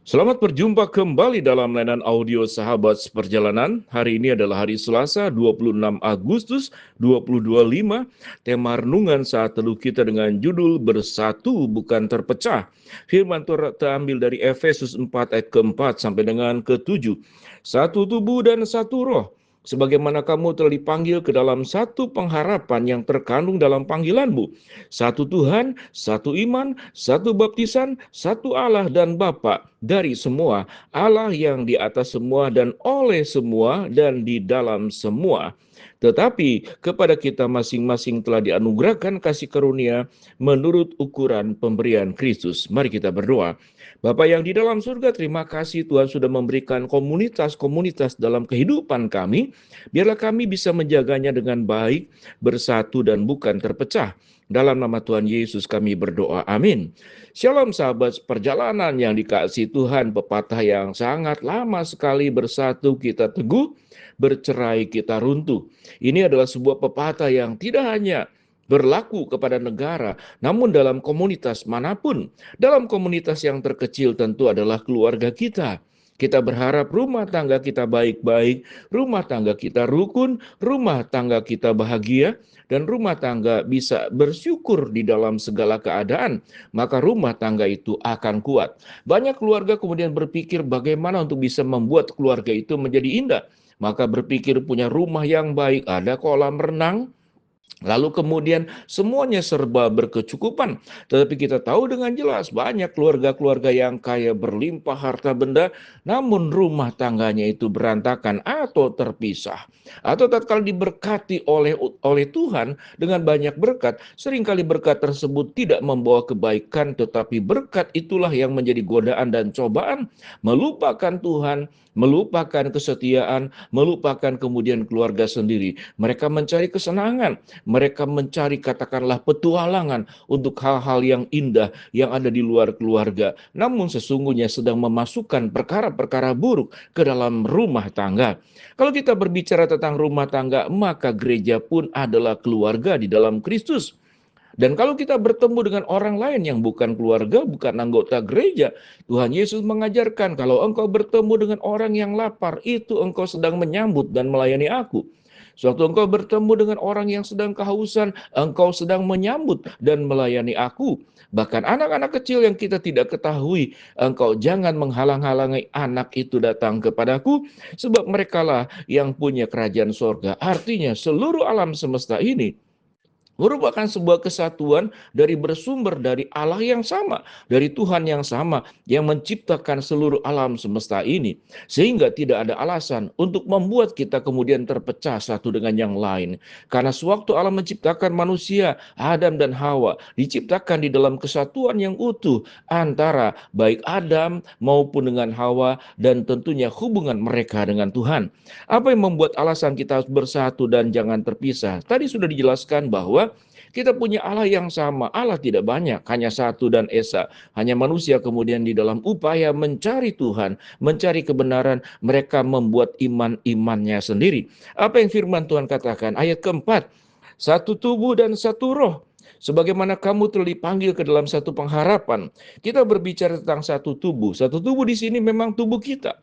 Selamat berjumpa kembali dalam layanan audio Sahabat Seperjalanan. Hari ini adalah hari Selasa 26 Agustus 2025. Tema renungan saat teduh kita dengan judul Bersatu Bukan Terpecah. Firman Tuhan terambil dari Efesus 4 ayat keempat sampai dengan ke-7. Satu tubuh dan satu roh. Sebagaimana kamu telah dipanggil ke dalam satu pengharapan yang terkandung dalam panggilanmu. Satu Tuhan, satu iman, satu baptisan, satu Allah dan Bapa dari semua, Allah yang di atas semua dan oleh semua dan di dalam semua. Tetapi kepada kita masing-masing telah dianugerahkan kasih karunia menurut ukuran pemberian Kristus. Mari kita berdoa. Bapa yang di dalam surga, terima kasih Tuhan sudah memberikan komunitas-komunitas dalam kehidupan kami. Biarlah kami bisa menjaganya dengan baik, bersatu dan bukan terpecah. Dalam nama Tuhan Yesus kami berdoa, amin. Shalom sahabat perjalanan yang dikasihi Tuhan, pepatah yang sangat lama sekali, bersatu kita teguh, bercerai kita runtuh. Ini adalah sebuah pepatah yang tidak hanya berlaku kepada negara, namun dalam komunitas manapun. Dalam komunitas yang terkecil tentu adalah keluarga kita. Kita berharap rumah tangga kita baik-baik, rumah tangga kita rukun, rumah tangga kita bahagia, dan rumah tangga bisa bersyukur di dalam segala keadaan, maka rumah tangga itu akan kuat. Banyak keluarga kemudian berpikir bagaimana untuk bisa membuat keluarga itu menjadi indah. Maka berpikir punya rumah yang baik, ada kolam renang, lalu kemudian semuanya serba berkecukupan. Tetapi kita tahu dengan jelas banyak keluarga-keluarga yang kaya berlimpah harta benda, namun rumah tangganya itu berantakan atau terpisah. Atau tatkala diberkati oleh Tuhan dengan banyak berkat, seringkali berkat tersebut tidak membawa kebaikan, tetapi berkat itulah yang menjadi godaan dan cobaan, melupakan Tuhan, melupakan kesetiaan, melupakan kemudian keluarga sendiri. Mereka mencari kesenangan, mereka mencari katakanlah petualangan untuk hal-hal yang indah yang ada di luar keluarga. Namun sesungguhnya sedang memasukkan perkara-perkara buruk ke dalam rumah tangga. Kalau kita berbicara tentang rumah tangga, maka gereja pun adalah keluarga di dalam Kristus. Dan kalau kita bertemu dengan orang lain yang bukan keluarga, bukan anggota gereja, Tuhan Yesus mengajarkan kalau engkau bertemu dengan orang yang lapar, itu engkau sedang menyambut dan melayani aku. Suatu engkau bertemu dengan orang yang sedang kehausan, engkau sedang menyambut dan melayani aku. Bahkan anak-anak kecil yang kita tidak ketahui, engkau jangan menghalang-halangi anak itu datang kepadaku, sebab merekalah yang punya kerajaan sorga. Artinya seluruh alam semesta ini merupakan sebuah kesatuan dari bersumber dari Allah yang sama, dari Tuhan yang sama yang menciptakan seluruh alam semesta ini. Sehingga tidak ada alasan untuk membuat kita kemudian terpecah satu dengan yang lain. Karena sewaktu Allah menciptakan manusia, Adam dan Hawa, diciptakan di dalam kesatuan yang utuh antara baik Adam maupun dengan Hawa dan tentunya hubungan mereka dengan Tuhan. Apa yang membuat alasan kita harus bersatu dan jangan terpisah? Tadi sudah dijelaskan bahwa kita punya Allah yang sama. Allah tidak banyak, hanya satu dan esa. Hanya manusia kemudian di dalam upaya mencari Tuhan, mencari kebenaran, mereka membuat iman-imannya sendiri. Apa yang firman Tuhan katakan? Ayat keempat, satu tubuh dan satu roh. Sebagaimana kamu telah dipanggil ke dalam satu pengharapan. Kita berbicara tentang satu tubuh. Satu tubuh di sini memang tubuh kita.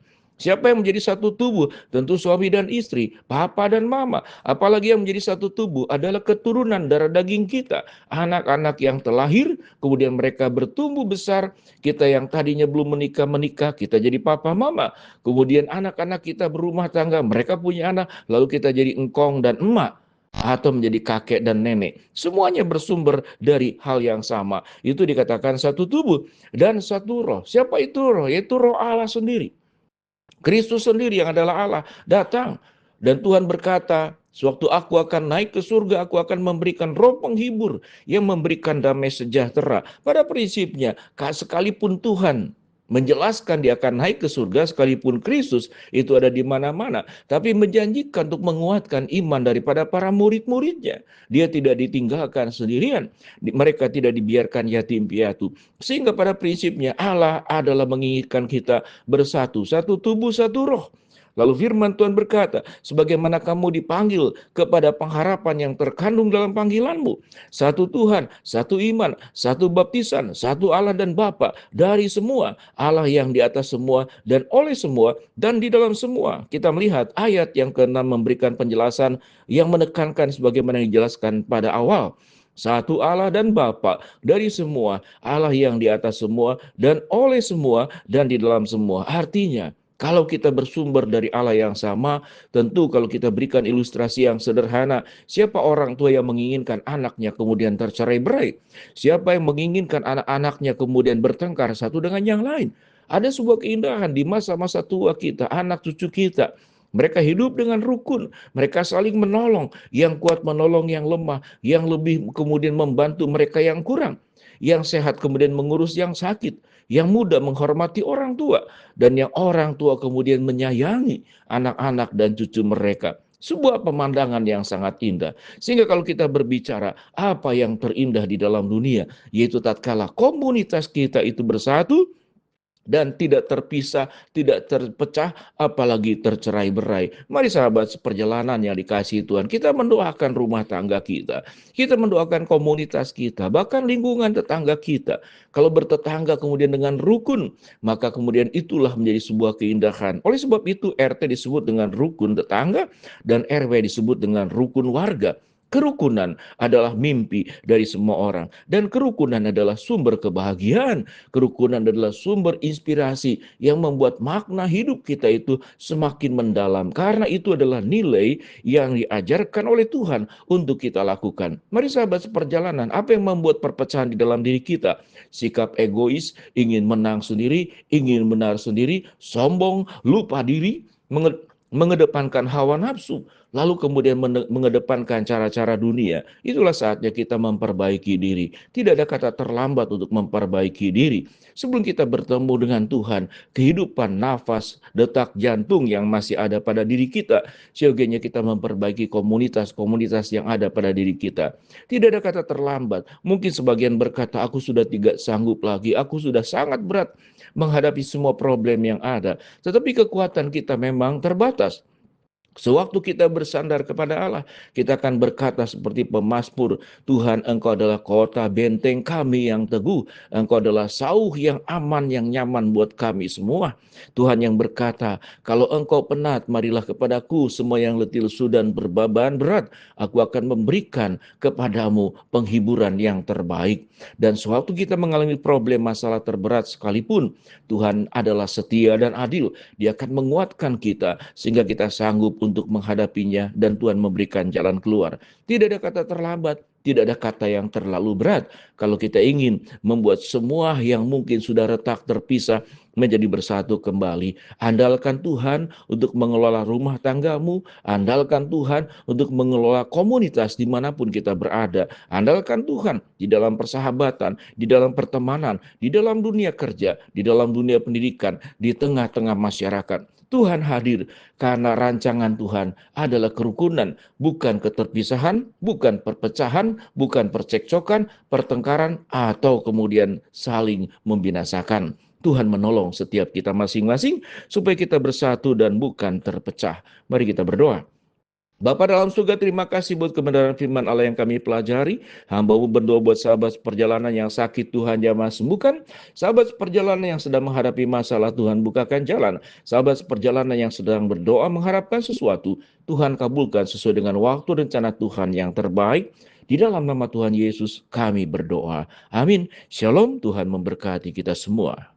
Siapa yang menjadi satu tubuh? Tentu suami dan istri, papa dan mama. Apalagi yang menjadi satu tubuh adalah keturunan darah daging kita. Anak-anak yang terlahir, kemudian mereka bertumbuh besar. Kita yang tadinya belum menikah, kita jadi papa mama. Kemudian anak-anak kita berumah tangga, mereka punya anak, lalu kita jadi engkong dan emak atau menjadi kakek dan nenek. Semuanya bersumber dari hal yang sama. Itu dikatakan satu tubuh dan satu roh. Siapa itu roh? Yaitu roh Allah sendiri. Kristus sendiri yang adalah Allah datang. Dan Tuhan berkata, sewaktu aku akan naik ke surga, aku akan memberikan roh penghibur yang memberikan damai sejahtera. Pada prinsipnya, sekalipun Tuhan menjelaskan dia akan naik ke surga, sekalipun Kristus itu ada di mana-mana, tapi menjanjikan untuk menguatkan iman daripada para murid-muridnya. Dia tidak ditinggalkan sendirian, mereka tidak dibiarkan yatim piatu. Sehingga pada prinsipnya Allah adalah menginginkan kita bersatu, satu tubuh, satu roh. Lalu firman Tuhan berkata, sebagaimana kamu dipanggil kepada pengharapan yang terkandung dalam panggilanmu. Satu Tuhan, satu iman, satu baptisan, satu Allah dan Bapa dari semua. Allah yang di atas semua dan oleh semua dan di dalam semua. Kita melihat ayat yang ke-6 memberikan penjelasan yang menekankan sebagaimana yang dijelaskan pada awal. Satu Allah dan Bapa dari semua, Allah yang di atas semua dan oleh semua dan di dalam semua. Artinya, kalau kita bersumber dari Allah yang sama, tentu kalau kita berikan ilustrasi yang sederhana, siapa orang tua yang menginginkan anaknya kemudian tercerai-berai? Siapa yang menginginkan anak-anaknya kemudian bertengkar satu dengan yang lain? Ada sebuah keindahan di masa-masa tua kita, anak cucu kita. Mereka hidup dengan rukun, mereka saling menolong, yang kuat menolong yang lemah, yang lebih kemudian membantu mereka yang kurang, yang sehat kemudian mengurus yang sakit, yang muda menghormati orang tua, dan yang orang tua kemudian menyayangi anak-anak dan cucu mereka. Sebuah pemandangan yang sangat indah. Sehingga kalau kita berbicara apa yang terindah di dalam dunia, yaitu tatkala komunitas kita itu bersatu, dan tidak terpisah, tidak terpecah, apalagi tercerai-berai. Mari sahabat seperjalanan yang dikasihi Tuhan, kita mendoakan rumah tangga kita mendoakan komunitas kita, bahkan lingkungan tetangga kita. Kalau bertetangga kemudian dengan rukun, maka kemudian itulah menjadi sebuah keindahan. Oleh sebab itu RT disebut dengan rukun tetangga dan RW disebut dengan rukun warga. Kerukunan adalah mimpi dari semua orang, dan kerukunan adalah sumber kebahagiaan. Kerukunan adalah sumber inspirasi yang membuat makna hidup kita itu semakin mendalam. Karena itu adalah nilai yang diajarkan oleh Tuhan untuk kita lakukan. Mari sahabat seperjalanan, apa yang membuat perpecahan di dalam diri kita? Sikap egois, ingin menang sendiri, ingin benar sendiri, sombong, lupa diri, mengedepankan hawa nafsu, lalu kemudian mengedepankan cara-cara dunia. Itulah saatnya kita memperbaiki diri. Tidak ada kata terlambat untuk memperbaiki diri. Sebelum kita bertemu dengan Tuhan, kehidupan, nafas, detak jantung yang masih ada pada diri kita, seyogianya kita memperbaiki komunitas-komunitas yang ada pada diri kita. Tidak ada kata terlambat. Mungkin sebagian berkata, aku sudah tidak sanggup lagi, aku sudah sangat berat menghadapi semua problem yang ada. Tetapi kekuatan kita memang terbatas. Sewaktu kita bersandar kepada Allah, kita akan berkata seperti pemazmur, Tuhan Engkau adalah kota benteng kami yang teguh, Engkau adalah sauh yang aman, yang nyaman buat kami semua. Tuhan yang berkata, kalau Engkau penat, marilah kepadaku, semua yang letih lesu dan berbeban berat, aku akan memberikan kepadamu penghiburan yang terbaik. Dan sewaktu kita mengalami problem masalah terberat sekalipun, Tuhan adalah setia dan adil. Dia akan menguatkan kita sehingga kita sanggup untuk menghadapinya dan Tuhan memberikan jalan keluar. Tidak ada kata terlambat, tidak ada kata yang terlalu berat. Kalau kita ingin membuat semua yang mungkin sudah retak terpisah menjadi bersatu kembali, andalkan Tuhan untuk mengelola rumah tanggamu, andalkan Tuhan untuk mengelola komunitas dimanapun kita berada, andalkan Tuhan di dalam persahabatan, di dalam pertemanan, di dalam dunia kerja, di dalam dunia pendidikan, di tengah-tengah masyarakat. Tuhan hadir karena rancangan Tuhan adalah kerukunan, bukan keterpisahan, bukan perpecahan, bukan percekcokan, pertengkaran, atau kemudian saling membinasakan. Tuhan menolong setiap kita masing-masing supaya kita bersatu dan bukan terpecah. Mari kita berdoa. Bapa dalam surga, terima kasih buat kebenaran firman Allah yang kami pelajari. Hamba-Mu berdoa buat sahabat perjalanan yang sakit, Tuhan jamah sembuhkan. Sahabat perjalanan yang sedang menghadapi masalah, Tuhan bukakan jalan. Sahabat perjalanan yang sedang berdoa mengharapkan sesuatu, Tuhan kabulkan sesuai dengan waktu rencana Tuhan yang terbaik. Di dalam nama Tuhan Yesus kami berdoa. Amin. Shalom, Tuhan memberkati kita semua.